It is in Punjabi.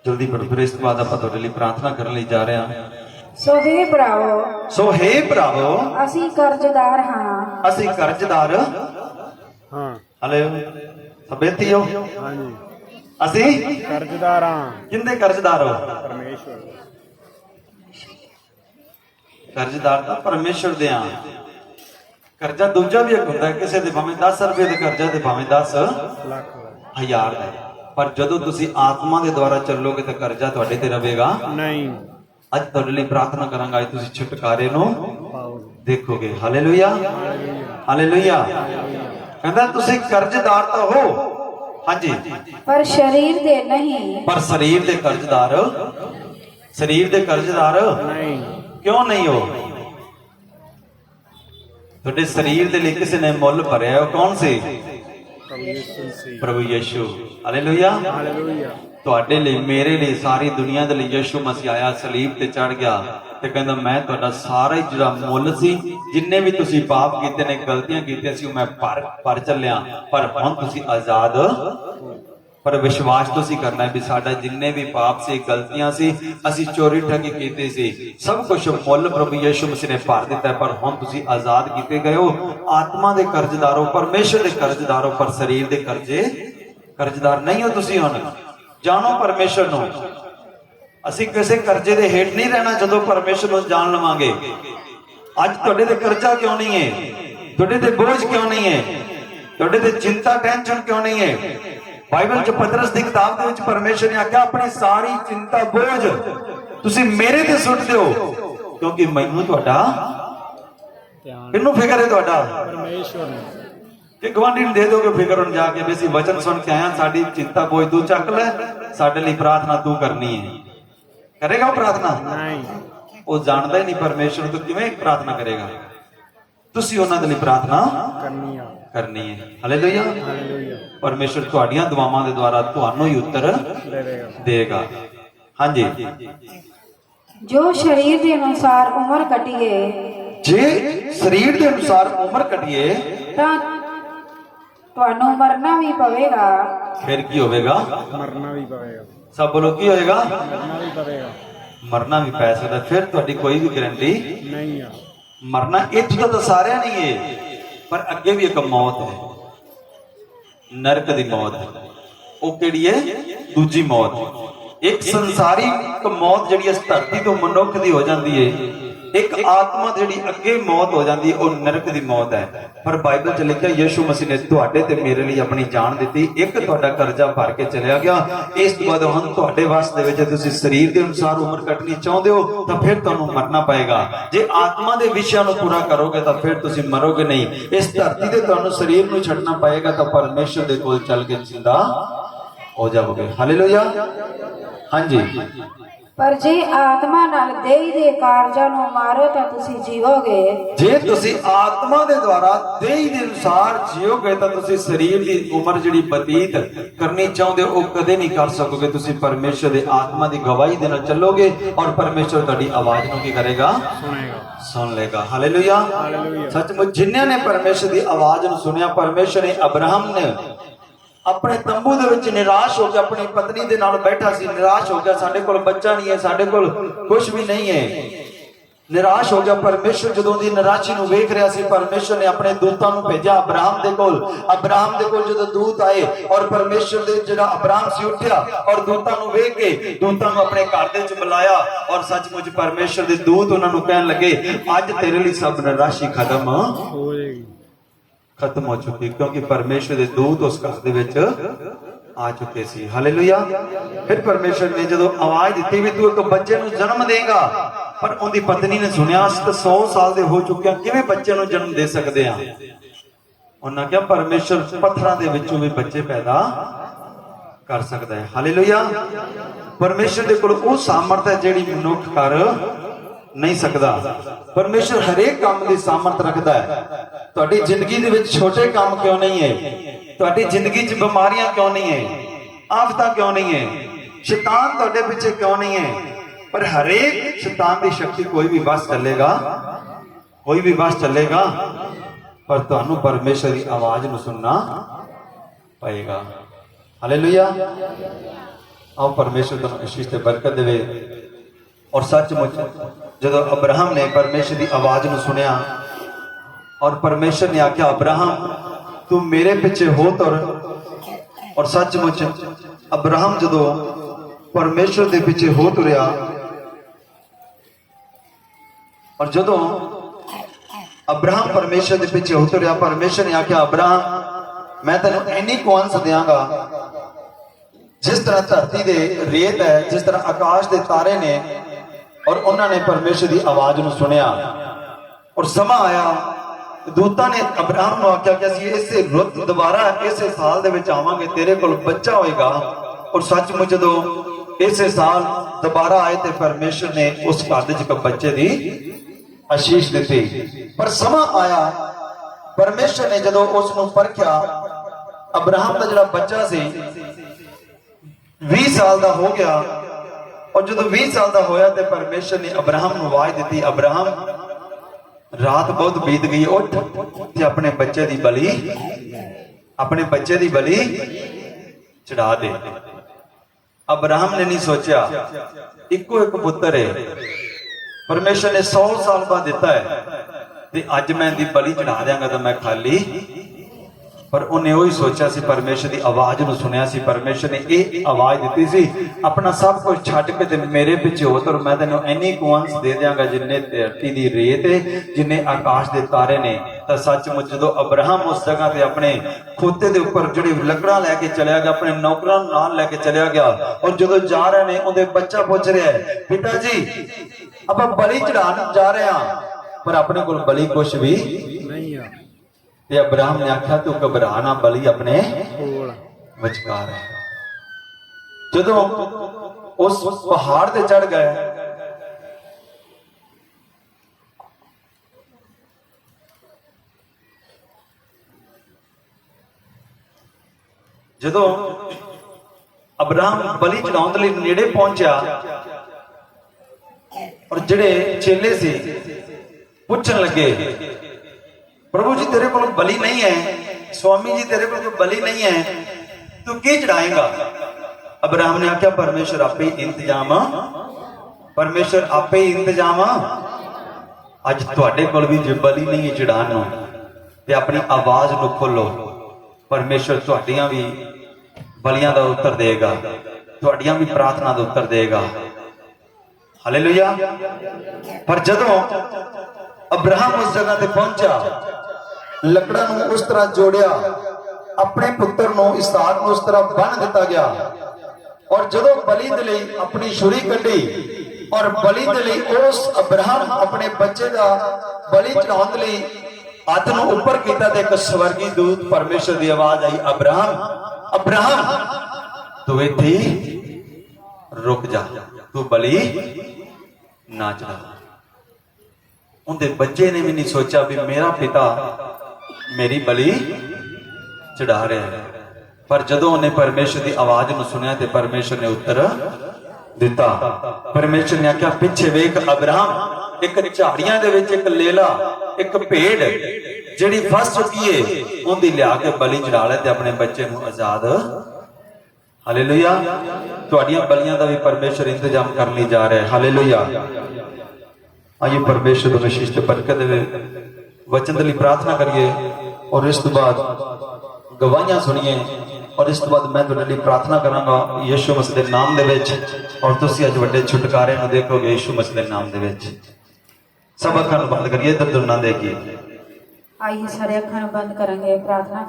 जल्दी पढ़ो, फिर इस बाद आप तुहाडे लई प्रार्थना करने लई जा रहे हैं। सो हे भरावो, सो हे भरावो, ਅਸੀਂ ਕਰਜ਼ਦਾਰ ਹਾਂ। ਅਸੀਂ ਕਰਜ਼ਦਾਰ ਹਾਂ ਹਲੇ ਬੇਨਤੀ ਹੋ ਹਾਂਜੀ ਅਸੀਂ ਕਰਜ਼ਦਾਰ ਹਾਂ ਕਿੰਦੇ ਕਰਜ਼ਦਾਰ ਹੋ? ਪਰਮੇਸ਼ਵਰ ਕਰਜ਼ਦਾਰ ਤਾਂ ਪਰਮੇਸ਼ਰ ਦੇ ਆ। ਕਰਜ਼ਾ ਦੂਜਾ ਵੀ ਇੱਕ ਹੁੰਦਾ ਹੈ, ਕਿਸੇ ਦੇ ਭਾਵੇਂ 10 ਰੁਪਏ ਦਾ ਕਰਜ਼ਾ ਤੇ ਭਾਵੇਂ 10 ਲੱਖ ਹਜ਼ਾਰ ਦਾ, ਪਰ ਜਦੋਂ ਤੁਸੀਂ ਆਤਮਾ ਦੇ ਦੁਆਰਾ ਚੱਲੋਗੇ ਤਾਂ ਕਰਜ਼ਾ ਤੁਹਾਡੇ ਤੇ ਰਵੇਗਾ ਨਹੀਂ। ਅੱਜ ਤੁਹਾਡੇ ਲਈ ਪ੍ਰਾਰਥਨਾ ਕਰਾਂਗਾ, ਅੱਜ ਤੁਸੀਂ ਛੁਟਕਾਰੇ ਨੂੰ ਪਾਓ ਦੇਖੋਗੇ। Hallelujah hallelujah. ਕਹਿੰਦਾ ਤੁਸੀਂ ਕਰਜ਼ਦਾਰ ਤਾਂ ਹੋ, ਹਾਂਜੀ, ਪਰ ਸਰੀਰ ਦੇ ਨਹੀਂ। ਪਰ ਸਰੀਰ ਦੇ ਕਰਜ਼ਦਾਰ, ਸਰੀਰ ਦੇ ਕਰਜ਼ਦਾਰ ਨਹੀਂ ਕਿਉਂ ਨਹੀਂ ਹੋ? ਤੁਹਾਡੇ ਸਰੀਰ ਦੇ ਲਈ ਕਿਸੇ ਨੇ ਮੁੱਲ ਭਰਿਆ, ਉਹ ਕੌਣ ਸੀ? ਪ੍ਰਭੂ ਯਿਸੂ। Hallelujah hallelujah. ਤੁਹਾਡੇ ਲਈ, ਮੇਰੇ ਲਈ, ਸਾਰੀ ਦੁਨੀਆ ਦੇ ਲਈ ਯਿਸੂ ਮਸੀਹ ਆਇਆ, ਸਲੀਬ ਤੇ ਚੜ ਗਿਆ ਤੇ ਕਹਿੰਦਾ ਮੈਂ ਤੁਹਾਡਾ ਸਾਰਾ ਹੀ ਜਿਹੜਾ ਮੁੱਲ ਸੀ, ਜਿੰਨੇ ਵੀ ਤੁਸੀਂ ਪਾਪ ਕੀਤੇ ਨੇ, ਗਲਤੀਆਂ ਕੀਤੀਆਂ ਸੀ, ਉਹ ਮੈਂ ਭਰ ਚੱਲਿਆ। ਪਰ ਹੁਣ ਤੁਸੀਂ ਆਜ਼ਾਦ, ਪਰ ਵਿਸ਼ਵਾਸ ਤੁਸੀਂ ਕਰਨਾ ਹੈ ਵੀ ਸਾਡਾ ਜਿੰਨੇ ਵੀ ਪਾਪ ਸੀ, ਗਲਤੀਆਂ ਸੀ, ਅਸੀਂ ਚੋਰੀ ਠੱਗੀ ਕੀਤੀ ਸੀ, ਸਭ ਕੁਝ ਮੁੱਲ ਪ੍ਰਭੂ ਯਿਸੂ ਮਸੀਹ ਨੇ ਭਰ ਦਿੱਤਾ। ਪਰ ਹੁਣ ਤੁਸੀਂ ਆਜ਼ਾਦ ਕੀਤੇ ਗਏ ਹੋ, ਆਤਮਾ ਦੇ ਕਰਜ਼ਦਾਰ ਹੋ, ਪਰਮੇਸ਼ਰ ਦੇ ਕਰਜ਼ਦਾਰ ਹੋ, ਪਰ ਸਰੀਰ ਦੇ ਕਰਜ਼ਦਾਰ ਨਹੀਂ ਹੋ ਤੁਸੀਂ। ਹੁਣ ਜਾਣੋ ਪਰਮੇਸ਼ਰ ਨੂੰ। ਅਸੀਂ ਕਿਸੇ ਕਰਜ਼ੇ ਦੇ ਹੇਠ ਨਹੀਂ ਰਹਿਣਾ ਜਦੋਂ ਪਰਮੇਸ਼ਰ ਨੂੰ ਜਾਣ ਲਵਾਂਗੇ। ਅੱਜ ਤੁਹਾਡੇ ਤੇ ਕਰਜ਼ਾ ਕਿਉਂ ਨਹੀਂ ਹੈ? ਤੁਹਾਡੇ ਤੇ ਬੋਝ ਕਿਉਂ ਨਹੀਂ ਹੈ? ਤੁਹਾਡੇ ਤੇ ਚਿੰਤਾ, ਟੈਨਸ਼ਨ ਕਿਉਂ ਨਹੀਂ ਹੈ? ਬਾਈਬਲ 'ਚ ਪਤਰਸ ਦੀ ਕਿਤਾਬ ਦੇ ਵਿੱਚ ਪਰਮੇਸ਼ਰ ਨੇ ਆਖਿਆ ਆਪਣੀ ਸਾਰੀ ਚਿੰਤਾ, ਬੋਝ ਤੁਸੀਂ ਮੇਰੇ ਤੇ ਸੁੱਟ ਦਿਓ, ਕਿਉਂਕਿ ਮੈਨੂੰ ਤੁਹਾਡਾ, ਕਿਹਨੂੰ ਫਿਕਰ ਹੈ? ਤੁਹਾਡਾ ਪਰਮੇਸ਼ਵਰ ਨੇ। ਕਿ ਗਵਾਂਢੀ ਨੂੰ ਦੇ ਦੋਗੇ ਫਿਕਰ? ਹੁਣ ਜਾ ਕੇ ਵੀ ਅਸੀਂ ਵਚਨ ਸੁਣ ਕੇ ਆਇਆ, ਸਾਡੀ ਚਿੰਤਾ ਬੋਝ ਤੂੰ ਚੱਕ ਲੈ, ਸਾਡੇ ਲਈ ਪ੍ਰਾਰਥਨਾ ਤੂੰ ਕਰਨੀ ਹੈ। ਕਰੇਗਾ ਉਹ ਪ੍ਰਾਰਥਨਾ? ਨਹੀਂ। ਉਹ ਜਾਣਦਾ ਹੀ ਨਹੀਂ ਪਰਮੇਸ਼ਰ ਨੂੰ, ਕਿਵੇਂ ਪ੍ਰਾਰਥਨਾ ਕਰੇਗਾ? ਤੁਸੀਂ ਉਹਨਾਂ ਦੇ ਲਈ ਪ੍ਰਾਰਥਨਾ ਕਰਨੀ ਹੈ। Hallelujah hallelujah. ਪਰਮੇਸ਼ਰ ਤੁਹਾਡੀਆਂ ਦੁਆਵਾਂ ਦੇ ਦੁਆਰਾ ਤੁਹਾਨੂੰ ਹੀ ਉੱਤਰ ਦੇਗਾ। ਹਾਂਜੀ, ਜੋ ਸਰੀਰ ਦੇ ਅਨੁਸਾਰ ਉਮਰ ਕੱਟੀਏ, ਜੇ ਸਰੀਰ ਦੇ ਅਨੁਸਾਰ ਉਮਰ ਕੱਢੀਏ ਤਾਂ ਤੁਹਾਨੂੰ ਮਰਨਾ ਵੀ ਪਵੇਗਾ। ਫਿਰ ਕੀ ਹੋਵੇਗਾ? ਮਰਨਾ ਵੀ ਪਵੇਗਾ। ਸਭ ਬੋਲੋ ਕੀ ਹੋਏਗਾ? ਮਰਨਾ ਵੀ ਪਵੇਗਾ। ਮਰਨਾ ਵੀ ਪੈ ਸਕਦਾ। ਫਿਰ ਤੁਹਾਡੀ ਕੋਈ ਵੀ ਗਰੰਟੀ ਨਹੀਂ ਆ। ਮਰਨਾ ਇੱਥੋਂ ਤਾਂ ਸਾਰਿਆਂ ਨਹੀਂ ਹੈ, ਪਰ ਅੱਗੇ ਵੀ ਇੱਕ ਮੌਤ ਹੈ, ਨਰਕ ਦੀ ਮੌਤ। ਉਹ ਕਿਹੜੀ ਹੈ? ਦੂਜੀ ਮੌਤ। ਇੱਕ ਸੰਸਾਰੀ ਮੌਤ ਜਿਹੜੀ ਇਸ ਧਰਤੀ ਤੋਂ ਮਨੁੱਖ ਦੀ ਹੋ ਜਾਂਦੀ ਹੈ, ਇੱਕ ਆਤਮਾ ਜਿਹੜੀ ਅੱਗੇ ਮੌਤ ਹੋ ਜਾਂਦੀ ਹੈ, ਉਹ ਨਰਕ ਦੀ ਮੌਤ ਹੈ। ਪਰ ਬਾਈਬਲ 'ਚ ਲਿਖਿਆ ਯਿਸੂ ਮਸੀਹ ਨੇ ਤੁਹਾਡੇ ਤੇ ਮੇਰੇ ਲਈ ਆਪਣੀ ਜਾਨ ਦਿੱਤੀ। ਇੱਕ ਤੁਹਾਡਾ ਕਰਜ਼ਾ ਭਰ ਕੇ ਚਲਿਆ ਗਿਆ। ਇਸ ਤੋਂ ਬਾਅਦ ਹੁਣ ਤੁਹਾਡੇ ਵਾਸ ਦੇ ਵਿੱਚ ਤੁਸੀਂ ਸਰੀਰ ਦੇ ਅਨੁਸਾਰ ਉਮਰ ਕੱਟਣੀ ਚਾਹੁੰਦੇ ਹੋ ਤਾਂ ਫਿਰ ਤੁਹਾਨੂੰ ਮਰਨਾ ਪਏਗਾ। ਜੇ ਆਤਮਾ ਦੇ ਵਿਸ਼ਿਆਂ ਨੂੰ ਪੂਰਾ ਕਰੋਗੇ ਤਾਂ ਫਿਰ ਤੁਸੀਂ ਮਰੋਗੇ ਨਹੀਂ। ਇਸ ਧਰਤੀ ਤੇ ਤੁਹਾਨੂੰ ਸਰੀਰ ਨੂੰ ਛੱਡਣਾ ਪਏਗਾ ਤਾਂ ਪਰਮੇਸ਼ਰ ਦੇ ਕੋਲ ਚੱਲ ਕੇ ਜ਼ਿੰਦਾ ਹੋ ਜਾਓਗੇ। ਹਾਲੇਲੂਇਆ। ਹਾਂਜੀ, ਪਰ ਜੇ ਆਤਮਾ ਨਾਲ ਦੇਹ ਦੇ ਕਾਰਜਾਂ ਨੂੰ ਮਾਰੋ ਤਾਂ ਤੁਸੀਂ ਜੀਵੋਗੇ। ਜੇ ਤੁਸੀਂ ਆਤਮਾ ਦੇ ਦੁਆਰਾ ਦੇਹ ਦੇ ਅਨੁਸਾਰ ਜੀਓਗੇ ਤਾਂ ਤੁਸੀਂ ਸਰੀਰ ਦੀ ਉਮਰ ਜਿਹੜੀ ਬਤੀਤ ਕਰਨੀ ਚਾਹੁੰਦੇ ਹੋ ਉਹ ਕਦੇ ਨਹੀਂ ਕਰ ਸਕੋਗੇ। ਤੁਸੀਂ ਪਰਮੇਸ਼ਰ ਦੇ ਆਤਮਾ ਦੀ ਗਵਾਹੀ ਦੇ ਨਾਲ ਚੱਲੋਗੇ ਔਰ ਪਰਮੇਸ਼ਰ ਤੁਹਾਡੀ ਆਵਾਜ਼ ਨੂੰ ਕੀ ਕਰੇਗਾ? ਸੁਣ ਲੇਗਾ। ਹਾਲੇਲੂਇਆ। ਸੱਚਮੁੱਚ ਜਿਨ੍ਹਾਂ ਨੇ ਪਰਮੇਸ਼ਰ ਦੀ ਆਵਾਜ਼ ਨੂੰ ਸੁਣਿਆ, ਪਰਮੇਸ਼ਰ ਨੇ ਅਬਰਾਹਮ ਨੇ ਆਪਣੇ ਤੰਬੂ ਦੇ ਵਿੱਚ ਨਿਰਾਸ਼ ਹੋ ਕੇ ਆਪਣੀ ਪਤਨੀ ਦੇ ਨਾਲ ਬੈਠਾ ਸੀ, ਨਿਰਾਸ਼ ਹੋ ਗਿਆ, ਸਾਡੇ ਕੋਲ ਬੱਚਾ ਨਹੀਂ ਹੈ, ਸਾਡੇ ਕੋਲ ਕੁਝ ਵੀ ਨਹੀਂ ਹੈ, ਨਿਰਾਸ਼ ਹੋ ਗਿਆ। ਪਰਮੇਸ਼ਰ ਜਦੋਂ ਦੀ ਨਿਰਾਸ਼ੀ ਨੂੰ ਵੇਖ ਰਿਹਾ ਸੀ, ਪਰਮੇਸ਼ਰ ਨੇ ਆਪਣੇ ਦੂਤਾਂ ਨੂੰ ਭੇਜਿਆ ਅਬਰਾਹਮ ਦੇ ਕੋਲ। ਅਬਰਾਹਮ ਦੇ ਕੋਲ ਜਦੋਂ ਦੂਤ ਆਏ ਔਰ ਪਰਮੇਸ਼ਰ ਦੇ ਜਿਹੜਾ ਅਬਰਾਹਮ ਸੀ ਉੱਠਿਆ ਔਰ ਦੂਤਾਂ ਨੂੰ ਵੇਖ ਕੇ ਦੂਤਾਂ ਨੂੰ ਆਪਣੇ ਘਰ ਦੇ ਵਿੱਚ ਬੁਲਾਇਆ ਔਰ ਸੱਚਮੁੱਚ ਪਰਮੇਸ਼ਰ ਦੇ ਦੂਤ ਉਹਨਾਂ ਨੂੰ ਕਹਿਣ ਲੱਗੇ ਅੱਜ ਤੇਰੇ ਲਈ ਸਭ ਨਿਰਾਸ਼ੀ ਖਤਮ ਹੋ ਚੁੱਕੀ, ਕਿਉਂਕਿ ਪਰਮੇਸ਼ਰ ਦੇ ਦੂਤ ਉਸ ਘਰ ਦੇ ਵਿੱਚ ਆ ਚੁੱਕੇ ਸੀ। ਹਾਲੇਲੂਇਆ। ਫਿਰ ਪਰਮੇਸ਼ਰ ਨੇ ਜਦੋਂ ਆਵਾਜ਼ ਦਿੱਤੀ ਵੀ ਤੂੰ ਇੱਕ ਬੱਚੇ ਨੂੰ ਜਨਮ ਦੇਗਾ, ਪਰ ਉਹਦੀ ਪਤਨੀ ਨੇ ਸੁਣਿਆ ਅਸੀਂ ਤਾਂ 100 ਸਾਲ ਦੇ ਹੋ ਚੁੱਕੇ ਹਾਂ, ਕਿਵੇਂ ਬੱਚੇ ਨੂੰ ਜਨਮ ਦੇ ਸਕਦੇ ਹਾਂ? ਉਹਨਾਂ ਕਿਹਾ ਪਰਮੇਸ਼ਰ ਪੱਥਰਾਂ ਦੇ ਵਿੱਚੋਂ ਵੀ ਬੱਚੇ ਪੈਦਾ ਕਰ ਸਕਦਾ ਹੈ। ਹਾਲੇਲੂਇਆ। ਪਰਮੇਸ਼ਰ ਦੇ ਕੋਲ ਉਹ ਸਾਮਰਥ ਹੈ ਜਿਹੜੀ ਮਨੁੱਖ ਕਰ ਨਹੀਂ ਸਕਦਾ। ਪਰਮੇਸ਼ਰ ਹਰੇਕ ਕੰਮ ਦੀ ਸਾਮਰਥ ਰੱਖਦਾ ਹੈ। ਤੁਹਾਡੀ ਜ਼ਿੰਦਗੀ ਦੇ ਵਿੱਚ ਛੋਟੇ ਕੰਮ ਕਿਉਂ ਨਹੀਂ ਹੈ? ਤੁਹਾਡੀ ਜ਼ਿੰਦਗੀ 'ਚ ਬਿਮਾਰੀਆਂ ਕਿਉਂ ਨਹੀਂ ਹੈ? ਆਫਤਾਂ ਕਿਉਂ ਨਹੀਂ ਹੈ? ਸ਼ੈਤਾਨ ਤੁਹਾਡੇ ਪਿੱਛੇ ਕਿਉਂ ਨਹੀਂ ਹੈ? ਪਰ ਹਰੇਕ ਸ਼ੈਤਾਨ ਦੀ ਸ਼ਕਤੀ ਕੋਈ ਵੀ ਬਸ ਚੱਲੇਗਾ, ਕੋਈ ਵੀ ਬਸ ਚੱਲੇਗਾ, ਪਰ ਤੁਹਾਨੂੰ ਪਰਮੇਸ਼ਰ ਦੀ ਆਵਾਜ਼ ਨੂੰ ਸੁਣਨਾ ਪਏਗਾ। ਹਾਲੇਲੂਇਆ। आओ परमेश्वर तुम आशीष ते बरकत देवे। और सचमुच जदों अब्राहम ने परमेश्वर की आवाज नूं सुनिया और परमेश्वर ने आख्या अब्राहम तू मेरे पिछे हो तुर। और सचमुच अब्राहम जदों परमेश्वर के पिछे हो तुरिया और जदों अब्राहम परमेश्वर के पिछे हो तुरिया परमेश्वर ने आख्या अब्राहम मैं तेन इन्नी कुआंस देंगा जिस तरह धरती दे रेत है जिस तरह आकाश के तारे ने। और उन्होंने परमेश्वर की आवाज नूं सुनिया और समा आया दूतां ने अब्राहम नूं आख्या कि असीं इसे रुत दोबारा इसे साल दे विच आवांगे तेरे कोल बच्चा होएगा। और सचमुच जदों इसे साल दोबारा आए तो परमेश्वर ने उस घर दे विच बच्चे की आशीष दी। पर समा आया परमेश्वर ने जदों उसनूं परखिया अब्राहम का जिहड़ा बच्चा सी 20 साल का हो गया। और जो 20 साल का होया तो परमेश्वर ने अब्राहम को आवाज दी अब्राहम रात बहुत बीत गई उठ ते अपने बच्चे की बलि चढ़ा दे। अब्राहम ने नहीं सोचा इको एक पुत्र है परमेश्वर ने 100 साल बाद दिता है ते अज मैं इहदी बलि चढ़ा देंगा तो मैं खाली। पर उन्हें वही सोचा सी परमेश्वर की आवाज नूं सुनिया सी परमेश्वर ने ये आवाज दी सी अपना सब कुछ छड्ड के ते मेरे पिछे हो तो मैं तेनों इन्नी कुआंस दे देंगा जिन्ने धरती की रेत है जिन्ने आकाश के तारे ने। तो सचमुच जदों अब्राहम उस जगह ते अपने खोते के उपर जिहड़ी लकड़ा लैके चलिया गया अपने नौकरां नाल लैके चलिया गया। और जदों जा रहे ने उहदे बच्चा पुछ रहा है पिता जी आपां बलि चढ़ाण जा रहे हां पर अपने कोल बलि कुछ भी नहीं है ते अब्राहम ने आख्या तू घबरा ना बलि अपने कोल विचकार है। जदों उस पहाड़ ते चढ़ गए जदों अब्राहम बलि चढ़ाउण लई नेड़े पहुंचा और जिहड़े चेले सी पुछण लगे प्रभु जी तेरे को बलि नहीं है स्वामी जी तेरे को बलि नहीं है तू की चढ़ाएगा। अब्राहम ने आख्या परमेश्वर आपे ही इंतजाम अज तुहाडे कोल भी जो बलि नहीं है चढ़ाण नूं ते अपनी आवाज नूं खोलो परमेश्वर तुहाडियां भी बलियां दा उत्तर देगा तुहाडियां भी प्रार्थना दा उत्तर देगा। हालेलुया। पर जदों अब्राहम उस जगह ते पहुंचा लकड़ा नूं उस तरह जोड़िया अपने पुत्र नूं इसहाक नूं उस तरह बन दिता गया। और जदों बलि दे लई अपनी छुरी कड्ढी और बलि दे लई उस अब्राहम अपने बच्चे का बलि चढ़ाउण लई हथ नूं उपर कीता ते एक स्वर्गी दूत परमेश्वर की आवाज आई अब्राहम तू इत्थे रुक जा तू बलि ना चढ़ा। उनके बच्चे ने भी नहीं सोचा भी मेरा पिता मेरी बलि चढ़ा रहा है। पर जदों उन्हें परमेश्वर की आवाज नूं सुनिया ते परमेश्वर ने उत्तर दिता। परमेश्वर ने आख्या पिछे वेख अब्राहम एक झाड़ियां दे विच एक लेला एक भेड़ जिहड़ी फस चुकी है उन्दी लिया के बलि चढ़ा ले ते अपने बच्चे नूं आजाद। हालेलुया। तुहाडियां बलियां दा भी परमेश्वर इंतजाम करन लई जा रहा है। हालेलुया। आइए परमेश्वर को आशीष ते बरकत देवे। वचन दे लई प्रार्थना करिए और इस तो बाद गवाहियां सुनिए और इस तो बाद मैं तुहाडे लई प्रार्थना करांगा यीशु मसीह दे नाम दे विच और तुसीं अज वड्डे छुटकारे नूं देखोगे यीशु मसीह दे नाम दे विच। सब अखां नूं बंद करिए इधर उधर ना देखिए। आइए सारे अखां बंद करेंगे प्रार्थना